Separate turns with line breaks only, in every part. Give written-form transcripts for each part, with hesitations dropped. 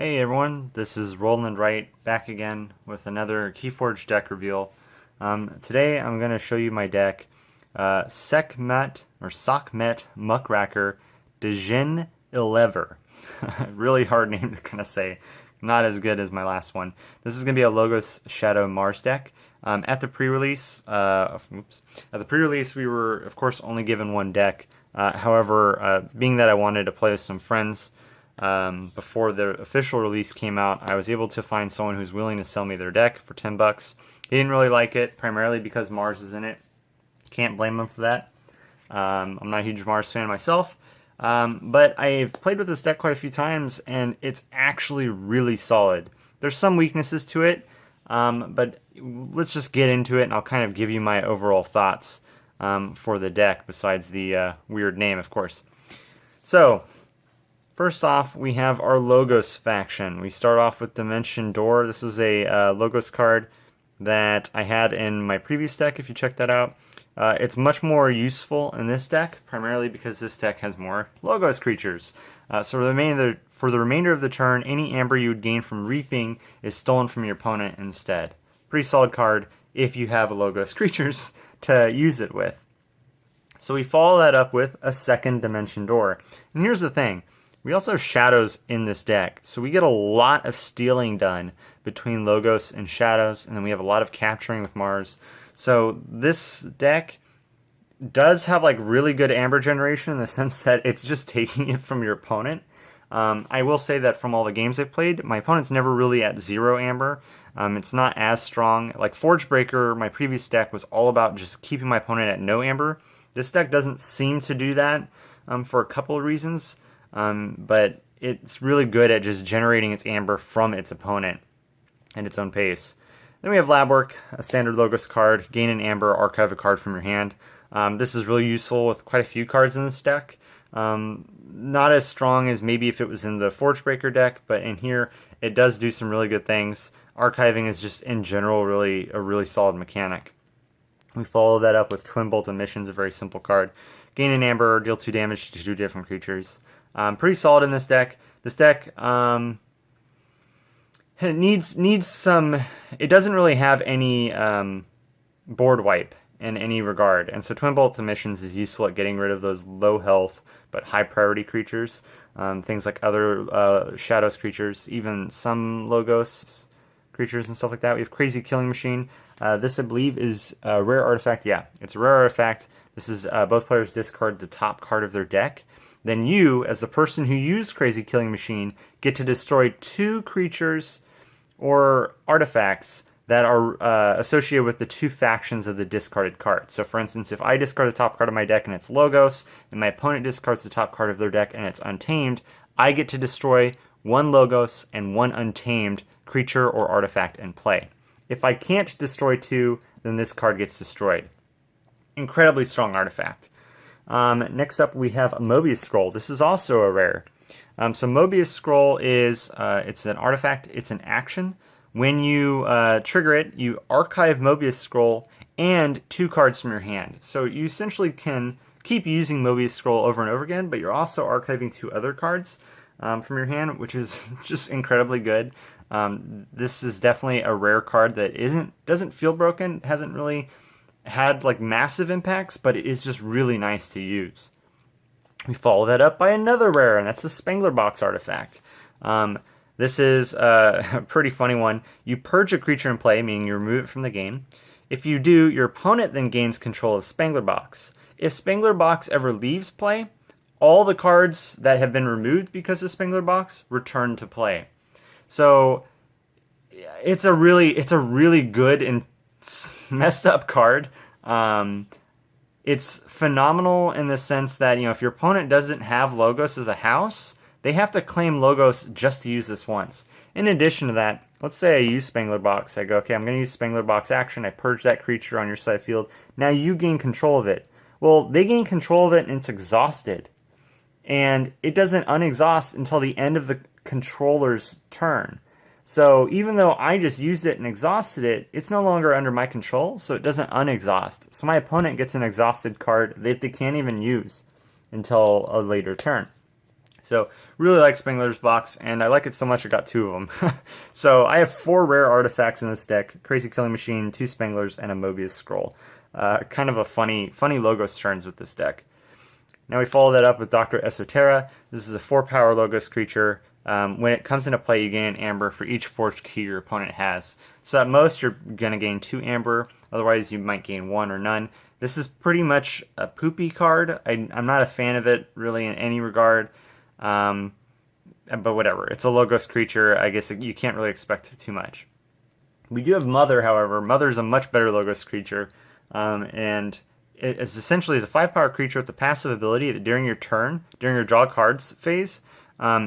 Hey everyone, this is Roland Wright back again with another Keyforge deck reveal. Today I'm going to show you my deck, Sakmet Muckraker Djinnilever. Really hard name to kind of say, not as good as my last one. This is going to be a Logos Shadow Mars deck. At the pre-release, we were of course only given one deck. However, being that I wanted to play with some friends, before the official release came out, I was able to find someone who's willing to sell me their deck for 10 bucks. He didn't really like it, primarily because Mars is in it. Can't blame him for that. I'm not a huge Mars fan myself, but I've played with this deck quite a few times, and it's actually really solid. There's some weaknesses to it, but let's just get into it, and I'll kind of give you my overall thoughts for the deck, besides the weird name, of course. So, first off, we have our Logos faction. We start off with Dimension Door. This is a Logos card that I had in my previous deck, if you check that out. It's much more useful in this deck, primarily because this deck has more Logos creatures. So for the remainder of the turn, any amber you would gain from Reaping is stolen from your opponent instead. Pretty solid card if you have Logos creatures to use it with. So we follow that up with a second Dimension Door. And here's the thing. We also have Shadows in this deck, so we get a lot of stealing done between Logos and Shadows, and then we have a lot of capturing with Mars. So this deck does have like really good amber generation in the sense that it's just taking it from your opponent. I will say that from all the games I've played, my opponent's never really at 0 amber. It's not as strong. Like Forge Breaker, my previous deck was all about just keeping my opponent at no amber. This deck doesn't seem to do that for a couple of reasons. But it's really good at just generating its amber from its opponent at its own pace. Then we have Lab Work, a standard Logos card. Gain an amber, archive a card from your hand. This is really useful with quite a few cards in this deck. Not as strong as maybe if it was in the Forge Breaker deck, but in here it does do some really good things. Archiving is just in general a really solid mechanic. We follow that up with Twin Bolt Emissions, a very simple card. Gain an amber, deal 2 damage to 2 different creatures. Pretty solid in this deck. This deck it needs some. It doesn't really have any board wipe in any regard, and so Twin Bolt Emissions is useful at getting rid of those low health but high priority creatures. Things like other Shadows creatures, even some Logos creatures and stuff like that. We have Crazy Killing Machine. This, I believe, is a rare artifact. Yeah, it's a rare artifact. This is both players discard the top card of their deck. Then you, as the person who used Crazy Killing Machine, get to destroy 2 creatures or artifacts that are associated with the 2 factions of the discarded card. So for instance, if I discard the top card of my deck and it's Logos, and my opponent discards the top card of their deck and it's Untamed, I get to destroy 1 Logos and 1 Untamed creature or artifact in play. If I can't destroy 2, then this card gets destroyed. Incredibly strong artifact. Next up, we have a Mobius Scroll. This is also a rare. So Mobius Scroll is it's an artifact. It's an action. When you trigger it, you archive Mobius Scroll and 2 cards from your hand. So you essentially can keep using Mobius Scroll over and over again, but you're also archiving 2 other cards from your hand, which is just incredibly good. This is definitely a rare card that doesn't feel broken. Hasn't really had like massive impacts, but it is just really nice to use. We follow that up by another rare, and that's the Spangler Box artifact. This is a pretty funny one. You purge a creature in play, meaning you remove it from the game. If you do, your opponent then gains control of Spangler Box. If Spangler Box ever leaves play, all the cards that have been removed because of Spangler Box return to play. So it's a really good and messed up card. It's phenomenal in the sense that, if your opponent doesn't have Logos as a house, they have to claim Logos just to use this once. In addition to that, let's say I use Spangler Box. I go, okay, I'm going to use Spangler Box action. I purge that creature on your side field. Now you gain control of it. Well, they gain control of it and it's exhausted. And it doesn't unexhaust until the end of the controller's turn. So even though I just used it and exhausted it, it's no longer under my control, so it doesn't unexhaust. So my opponent gets an exhausted card that they can't even use until a later turn. So really like Spangler's Box, and I like it so much I got 2 of them. So I have 4 rare artifacts in this deck: Crazy Killing Machine, 2 Spanglers, and a Mobius Scroll. Kind of a funny Logos turns with this deck. Now we follow that up with Dr. Esoterra. This is a 4-power Logos creature. When it comes into play, you gain an amber for each forged key your opponent has. So at most, you're going to gain 2 amber. Otherwise, you might gain 1 or none. This is pretty much a poopy card. I'm not a fan of it, really, in any regard. But whatever. It's a Logos creature. I guess you can't really expect too much. We do have Mother, however. Mother is a much better Logos creature. And it is essentially a 5-power creature with the passive ability that during your turn, during your draw cards phase,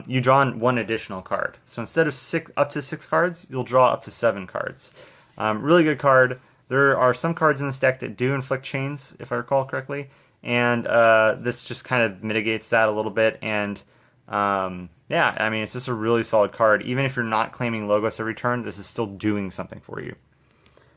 you draw 1 additional card. So instead of up to 6 cards, you'll draw up to 7 cards. Really good card. There are some cards in this deck that do inflict chains, if I recall correctly, and this just kind of mitigates that a little bit. And yeah, I mean, it's just a really solid card. Even if you're not claiming Logos every turn, this is still doing something for you.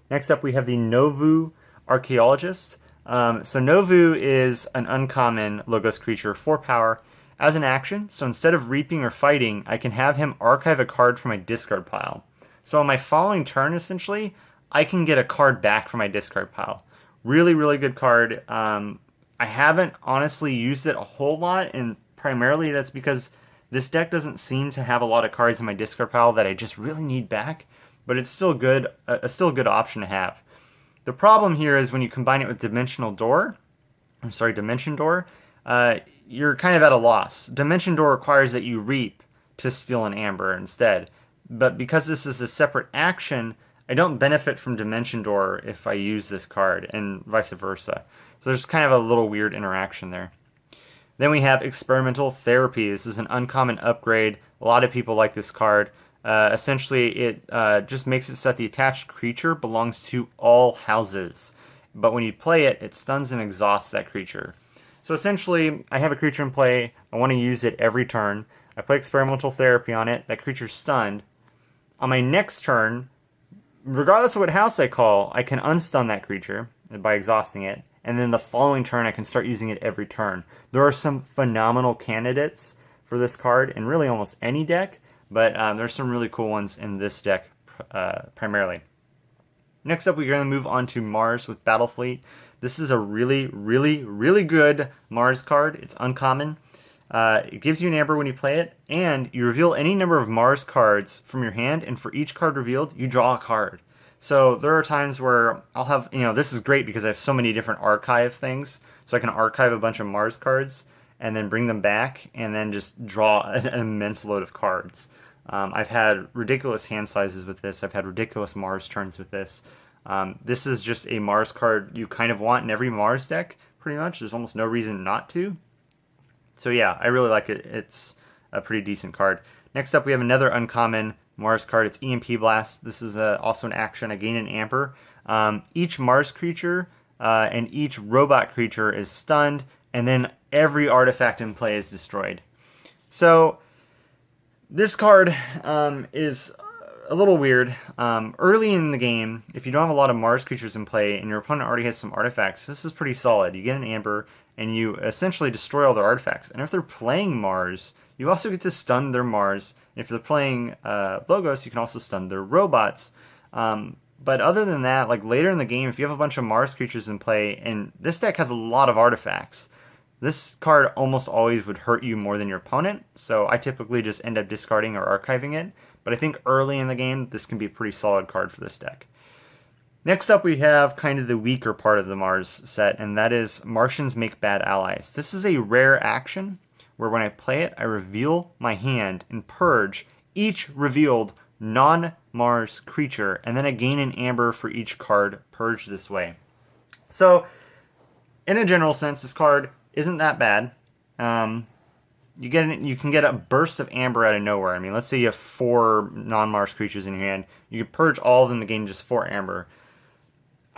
Next up, we have the Novu Archaeologist. So Novu is an uncommon Logos creature, 4 power. As an action, so instead of reaping or fighting, I can have him archive a card from my discard pile. So on my following turn, essentially, I can get a card back from my discard pile. Really, really good card. I haven't honestly used it a whole lot, and primarily that's because this deck doesn't seem to have a lot of cards in my discard pile that I just really need back, but it's still good, still a good option to have. The problem here is when you combine it with Dimension Door, you're kind of at a loss. Dimension Door requires that you reap to steal an amber instead. But because this is a separate action, I don't benefit from Dimension Door if I use this card, and vice versa. So there's kind of a little weird interaction there. Then we have Experimental Therapy. This is an uncommon upgrade. A lot of people like this card. Essentially, it just makes it so that the attached creature belongs to all houses. But when you play it, it stuns and exhausts that creature. So essentially, I have a creature in play, I want to use it every turn. I play Experimental Therapy on it, that creature's stunned. On my next turn, regardless of what house I call, I can unstun that creature by exhausting it, and then the following turn I can start using it every turn. There are some phenomenal candidates for this card in really almost any deck, but there's some really cool ones in this deck primarily. Next up, we're going to move on to Mars with Battlefleet. This is a really, really, really good Mars card. It's uncommon. It gives you an amber when you play it, and you reveal any number of Mars cards from your hand, and for each card revealed, you draw a card. So there are times where I'll have, this is great because I have so many different archive things, so I can archive a bunch of Mars cards, and then bring them back, and then just draw an immense load of cards. I've had ridiculous hand sizes with this. I've had ridiculous Mars turns with this. This is just a Mars card you kind of want in every Mars deck, pretty much. There's almost no reason not to. So yeah, I really like it. It's a pretty decent card. Next up, we have another uncommon Mars card. It's EMP Blast. This is also an action. I gain an amber. Each Mars creature and each robot creature is stunned, and then every artifact in play is destroyed. So this card is a little weird. Early in the game, if you don't have a lot of Mars creatures in play and your opponent already has some artifacts, this is pretty solid. You get an amber and you essentially destroy all their artifacts. And if they're playing Mars, you also get to stun their Mars. And if they're playing Logos, you can also stun their robots. But other than that, like later in the game, if you have a bunch of Mars creatures in play, and this deck has a lot of artifacts, this card almost always would hurt you more than your opponent. So I typically just end up discarding or archiving it. But I think early in the game, this can be a pretty solid card for this deck. Next up, we have kind of the weaker part of the Mars set, and that is Martians Make Bad Allies. This is a rare action where when I play it, I reveal my hand and purge each revealed non-Mars creature, and then I gain an amber for each card purged this way. So, in a general sense, this card isn't that bad. You can get a burst of amber out of nowhere. I mean, let's say you have 4 non-Mars creatures in your hand. You can purge all of them to gain just 4 amber.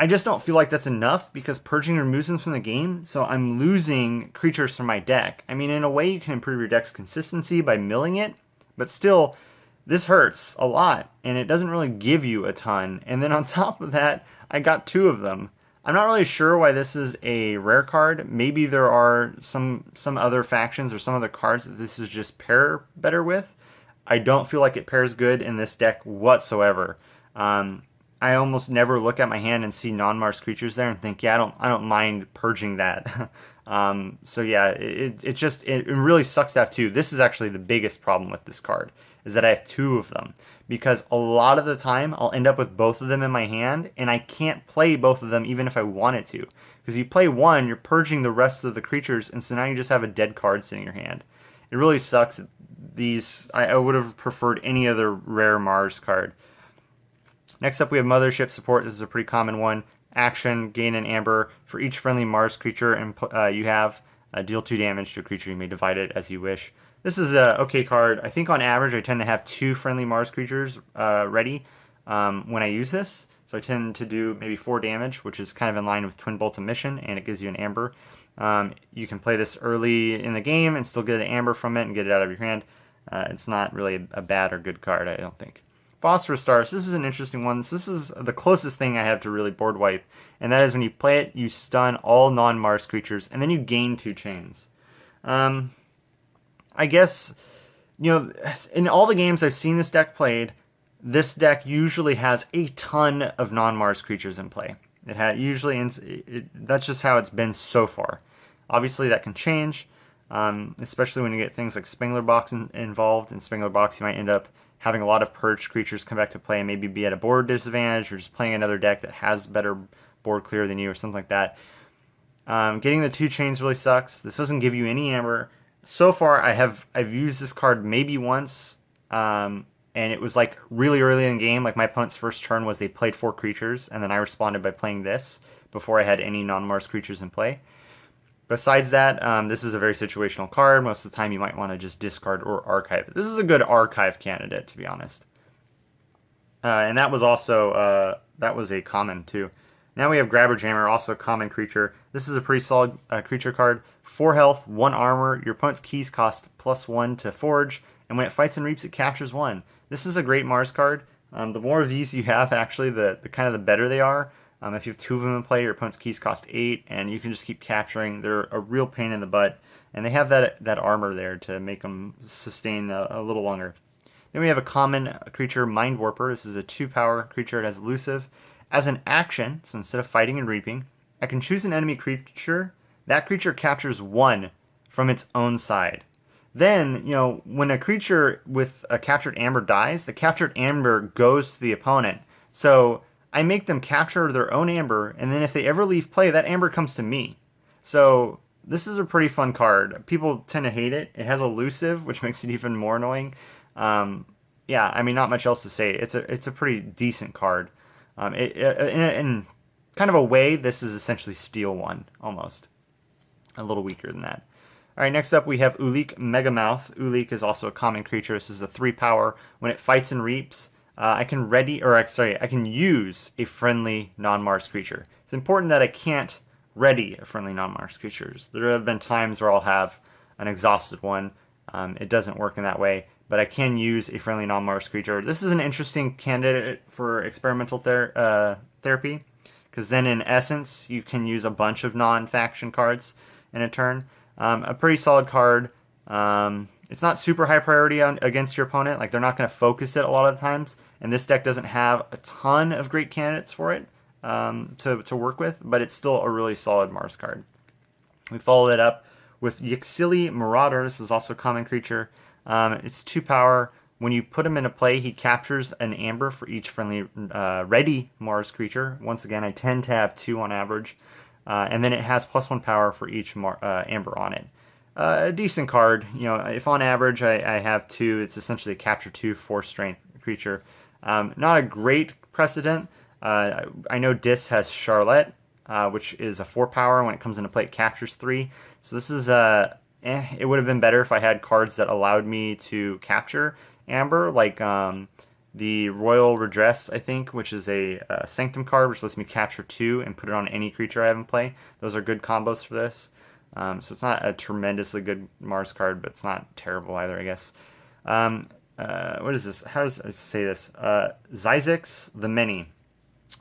I just don't feel like that's enough because purging removes them from the game, so I'm losing creatures from my deck. I mean, in a way, you can improve your deck's consistency by milling it, but still, this hurts a lot, and it doesn't really give you a ton. And then on top of that, I got 2 of them. I'm not really sure why this is a rare card. Maybe there are some other factions or some other cards that this is just pair better with. I don't feel like it pairs good in this deck whatsoever. I almost never look at my hand and see non-Mars creatures there and think, yeah, I don't mind purging that. So yeah, it really sucks to have two. This is actually the biggest problem with this card, is that I have two of them, because a lot of the time I'll end up with both of them in my hand and I can't play both of them even if I wanted to. Because you play one, you're purging the rest of the creatures, and so now you just have a dead card sitting in your hand. It really sucks. I would have preferred any other rare Mars card. Next up, we have Mothership Support. This is a pretty common one. Action, gain an amber. For each friendly Mars creature you have, deal 2 damage to a creature. You may divide it as you wish. This is a okay card. I think on average I tend to have 2 friendly Mars creatures ready when I use this. So I tend to do maybe 4 damage, which is kind of in line with Twin Bolt Emission, and it gives you an amber. You can play this early in the game and still get an amber from it and get it out of your hand. It's not really a bad or good card, I don't think. Phosphorus Stars, this is an interesting one. This is the closest thing I have to really board wipe, and that is when you play it, you stun all non-Mars creatures, and then you gain 2 chains. I guess, you know, in all the games I've seen this deck played, this deck usually has a ton of non-Mars creatures in play. That's just how it's been so far. Obviously, that can change, especially when you get things like Spengler Box involved. In Spengler Box, you might end up having a lot of purged creatures come back to play and maybe be at a board disadvantage, or just playing another deck that has better board clear than you or something like that. Getting the 2 chains really sucks. This doesn't give you any amber. So far, I've used this card maybe once, and it was like really early in the game. Like my opponent's first turn was they played 4 creatures, and then I responded by playing this before I had any non-Mars creatures in play. Besides that, this is a very situational card. Most of the time you might want to just discard or archive it. This is a good archive candidate, to be honest. And that was also that was a common too. Now we have Grabber Jammer, also a common creature. This is a pretty solid creature card. 4 health, 1 armor. Your opponent's keys cost +1 to forge, and when it fights and reaps, it captures 1. This is a great Mars card. The more of these you have, actually, the kind of the better they are. If you have 2 of them in play, your opponent's keys cost 8, and you can just keep capturing. They're a real pain in the butt, and they have that armor there to make them sustain a little longer. Then we have a common creature, Mind Warper. This is a 2-power creature. It has elusive. As an action, so instead of fighting and reaping, I can choose an enemy creature. That creature captures 1 from its own side. Then, you know, when a creature with a captured amber dies, the captured amber goes to the opponent. So I make them capture their own amber, and then if they ever leave play, that amber comes to me. So this is a pretty fun card. People tend to hate it. It has elusive, which makes it even more annoying. Yeah, I mean, not much else to say. It's a pretty decent card. In kind of a way, this is essentially Steel 1, almost. A little weaker than that. Alright, next up we have Ulik Megamouth. Ulik is also a common creature. This is a 3-power. When it fights and reaps, I can use a friendly non-Mars creature. It's important that I can't ready a friendly non-Mars creatures. There have been times where I'll have an exhausted one. It doesn't work in that way, but I can use a friendly non-Mars creature. This is an interesting candidate for experimental therapy, because then in essence you can use a bunch of non-faction cards in a turn. A pretty solid card. It's not super high priority against your opponent. Like, they're not going to focus it a lot of the times, and this deck doesn't have a ton of great candidates for it to work with, but it's still a really solid Mars card. We follow it up with Yixili Marauder. This is also a common creature. It's 2-power. When you put him into play, he captures an amber for each friendly ready Mars creature. Once again, I tend to have 2 on average. And then it has +1 power for each amber on it. A decent card. You know, if on average I have 2, it's essentially a capture 2 4-strength creature. Not a great precedent. I know Dis has Charlotte, which is a 4-power. When it comes into play, it captures 3. So this is it would have been better if I had cards that allowed me to capture amber, like the Royal Redress, I think, which is a Sanctum card, which lets me capture 2 and put it on any creature I have in play. Those are good combos for this. So it's not a tremendously good Mars card, but it's not terrible either, I guess. What is this? How does I say this? Zizix the Many.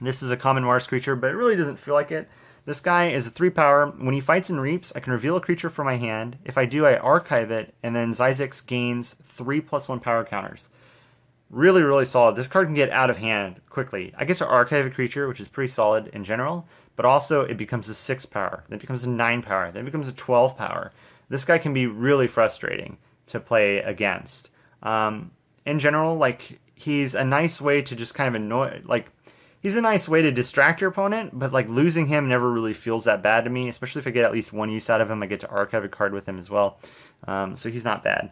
This is a common Mars creature, but it really doesn't feel like it. This guy is a 3 power. When he fights and reaps, I can reveal a creature from my hand. If I do, I archive it, and then Zyzix gains 3+1 power counters. Really, really solid. This card can get out of hand quickly. I get to archive a creature, which is pretty solid in general, but also it becomes a 6 power, then it becomes a 9 power, then it becomes a 12 power. This guy can be really frustrating to play against. In general, like, he's a nice way to just kind of annoy, like, he's a nice way to distract your opponent, but like losing him never really feels that bad to me, especially if I get at least one use out of him. I get to archive a card with him as well, so he's not bad.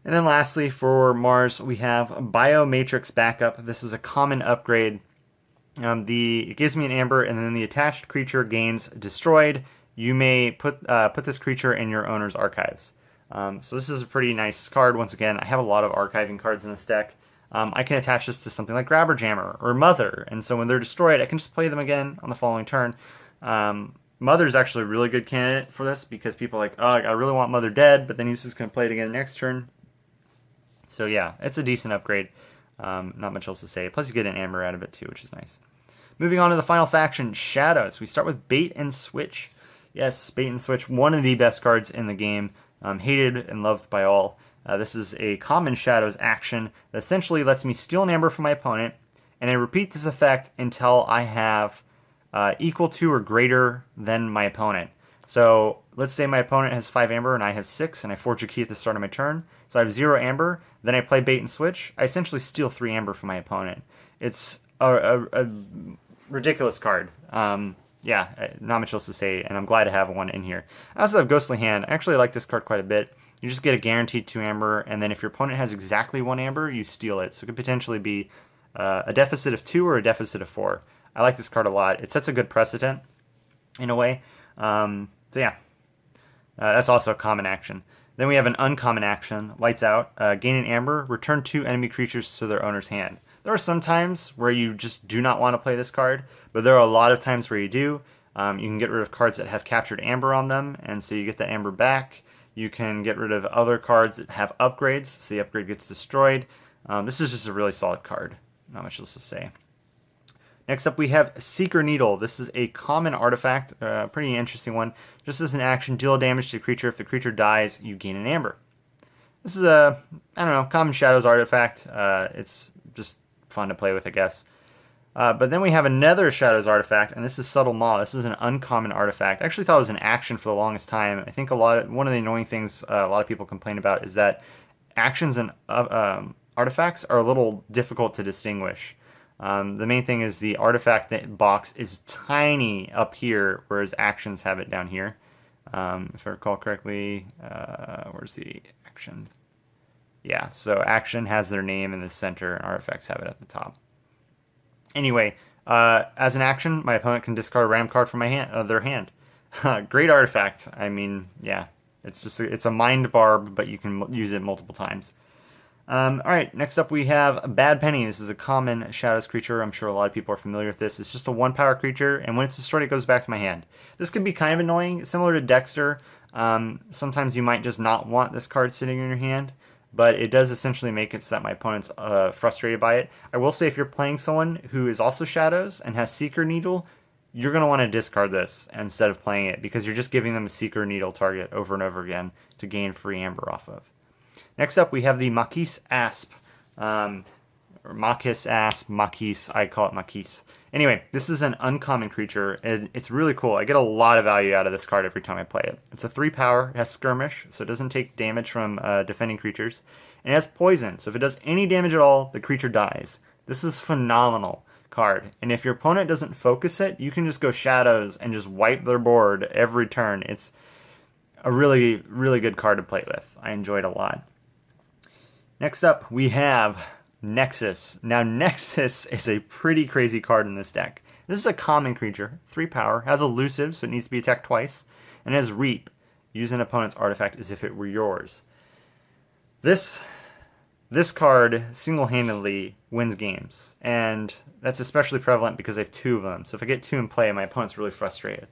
And then lastly, for Mars, we have Biomatrix Backup. This is a common upgrade. It gives me an amber, and then the attached creature gains destroyed. You may put this creature in your owner's archives. So this is a pretty nice card. Once again, I have a lot of archiving cards in this deck. I can attach this to something like Grabber Jammer or Mother, and so when they're destroyed, I can just play them again on the following turn. Mother is actually a really good candidate for this because people are like, oh, I really want Mother dead, but then he's just going to play it again next turn. So yeah, it's a decent upgrade. Not much else to say. Plus you get an amber out of it too, which is nice. Moving on to the final faction, Shadows. We start with Bait and Switch. Yes, Bait and Switch, one of the best cards in the game. Hated and loved by all. This is a common Shadows action that essentially lets me steal an amber from my opponent, and I repeat this effect until I have equal to or greater than my opponent. So let's say my opponent has 5 amber and I have 6, and I forge a key at the start of my turn. So I have 0 amber, then I play Bait and Switch. I essentially steal 3 amber from my opponent. It's a ridiculous card. Yeah, not much else to say, and I'm glad to have one in here. I also have Ghostly Hand. I actually like this card quite a bit. You just get a guaranteed 2 amber, and then if your opponent has exactly 1 amber, you steal it. So it could potentially be a deficit of 2 or a deficit of 4. I like this card a lot. It sets a good precedent, in a way. So yeah, that's also a common action. Then we have an uncommon action, Lights Out. Gain an amber, return 2 enemy creatures to their owner's hand. There are some times where you just do not want to play this card, but there are a lot of times where you do. You can get rid of cards that have captured amber on them, and so you get the amber back. You can get rid of other cards that have upgrades, so the upgrade gets destroyed. This is just a really solid card. Not much else to say. Next up we have Seeker Needle. This is a common artifact, pretty interesting one. Just as an action, deal damage to a creature. If the creature dies, you gain an amber. This is a, I don't know, common Shadows artifact. It's just fun to play with, I guess. But then we have another Shadows artifact, and this is Subtle Maw. This is an uncommon artifact. I actually thought it was an action for the longest time. I think one of the annoying things a lot of people complain about is that actions and artifacts are a little difficult to distinguish. The main thing is the artifact box is tiny up here, whereas actions have it down here. If I recall correctly, where's the action? Yeah, so action has their name in the center, and artifacts have it at the top. Anyway, as an action, my opponent can discard a random card from their hand. Great artifact. I mean, yeah, it's a mind barb, but you can use it multiple times. Alright, next up we have Bad Penny. This is a common Shadows creature. I'm sure a lot of people are familiar with this. It's just a 1-power creature, and when it's destroyed, it goes back to my hand. This could be kind of annoying, similar to Dexter. Sometimes you might just not want this card sitting in your hand, but it does essentially make it so that my opponent's frustrated by it. I will say if you're playing someone who is also Shadows and has Seeker Needle, you're going to want to discard this instead of playing it, because you're just giving them a Seeker Needle target over and over again to gain free amber off of. Next up, we have the Maquis Asp. Or Maquis Asp, Maquis, I call it Maquis. Anyway, this is an uncommon creature, and it's really cool. I get a lot of value out of this card every time I play it. It's a 3-power, it has Skirmish, so it doesn't take damage from defending creatures. And it has Poison, so if it does any damage at all, the creature dies. This is phenomenal card, and if your opponent doesn't focus it, you can just go Shadows and just wipe their board every turn. It's a really, really good card to play with. I enjoy it a lot. Next up, we have Nexus. Now, Nexus is a pretty crazy card in this deck. This is a common creature, 3-power, has Elusive, so it needs to be attacked twice, and has Reap. Use an opponent's artifact as if it were yours. This card single-handedly wins games, and that's especially prevalent because I have 2 of them. So if I get 2 in play, my opponent's really frustrated.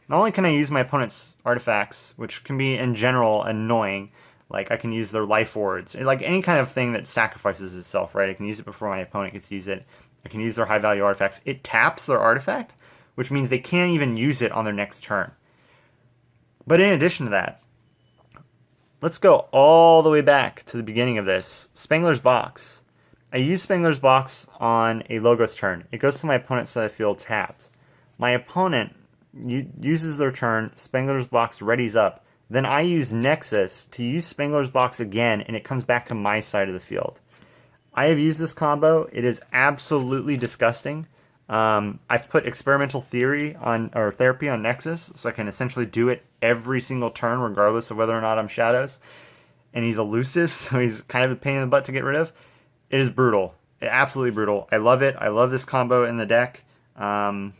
Not only can I use my opponent's artifacts, which can be in general annoying, like I can use their life wards, like any kind of thing that sacrifices itself, right? I can use it before my opponent gets to use it. I can use their high value artifacts. It taps their artifact, which means they can't even use it on their next turn. But in addition to that, let's go all the way back to the beginning of this. Spangler's Box. I use Spangler's Box on a Logos turn. It goes to my opponent's side of the field tapped. My opponent uses their turn, Spangler's Box readies up. Then I use Nexus to use Spangler's Box again, and it comes back to my side of the field. I have used this combo. It is absolutely disgusting. I've put Experimental Therapy on Nexus, so I can essentially do it every single turn, regardless of whether or not I'm Shadows. And he's elusive, so he's kind of a pain in the butt to get rid of. It is brutal. Absolutely brutal. I love it. I love this combo in the deck. And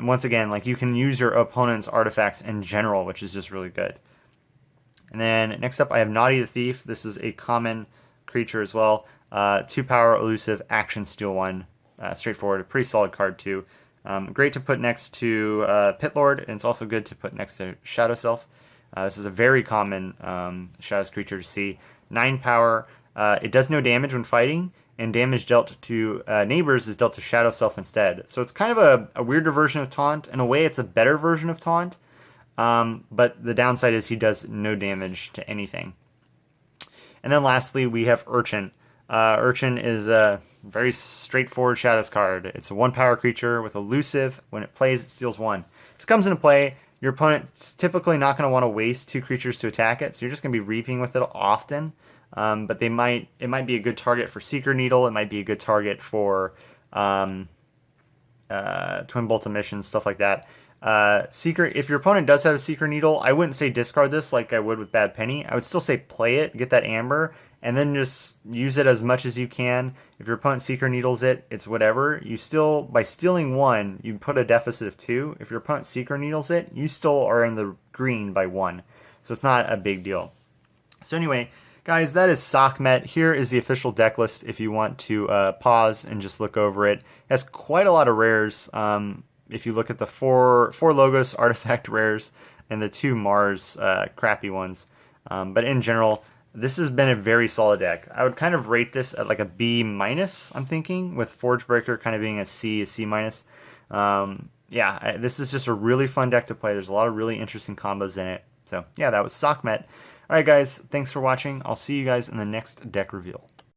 once again, like, you can use your opponent's artifacts in general, which is just really good. And then next up, I have Naughty the Thief. This is a common creature as well. 2 power, elusive, action, steal 1. Straightforward, a pretty solid card too. Great to put next to Pit Lord, and it's also good to put next to Shadow Self. This is a very common Shadows creature to see. 9 power. It does no damage when fighting, and damage dealt to neighbors is dealt to Shadow Self instead. So it's kind of a weirder version of Taunt. In a way, it's a better version of Taunt, but the downside is he does no damage to anything. And then lastly, we have Urchin. Urchin is a very straightforward Shadows card. It's a 1 power creature with elusive. When it plays, it steals 1. So it comes into play. Your opponent's typically not going to want to waste 2 creatures to attack it, so you're just going to be reaping with it often. But it might be a good target for Seeker Needle. It might be a good target for Twin Bolt Emissions, stuff like that. If your opponent does have a Seeker Needle, I wouldn't say discard this like I would with Bad Penny. I would still say play it, get that Amber, and then just use it as much as you can. If your opponent Seeker Needles it, it's whatever. You still, by stealing 1, you put a deficit of 2. If your opponent Seeker Needles it, you still are in the green by 1. So it's not a big deal. So anyway, guys, that is Sakmet. Here is the official deck list if you want to pause and just look over it. It has quite a lot of rares. If you look at the four Logos artifact rares and the 2 Mars crappy ones. But in general, this has been a very solid deck. I would kind of rate this at like a B-, I'm thinking, with Forge Breaker kind of being a C-. Yeah, this is just a really fun deck to play. There's a lot of really interesting combos in it. So yeah, that was Sakmet. Alright guys, thanks for watching. I'll see you guys in the next deck reveal.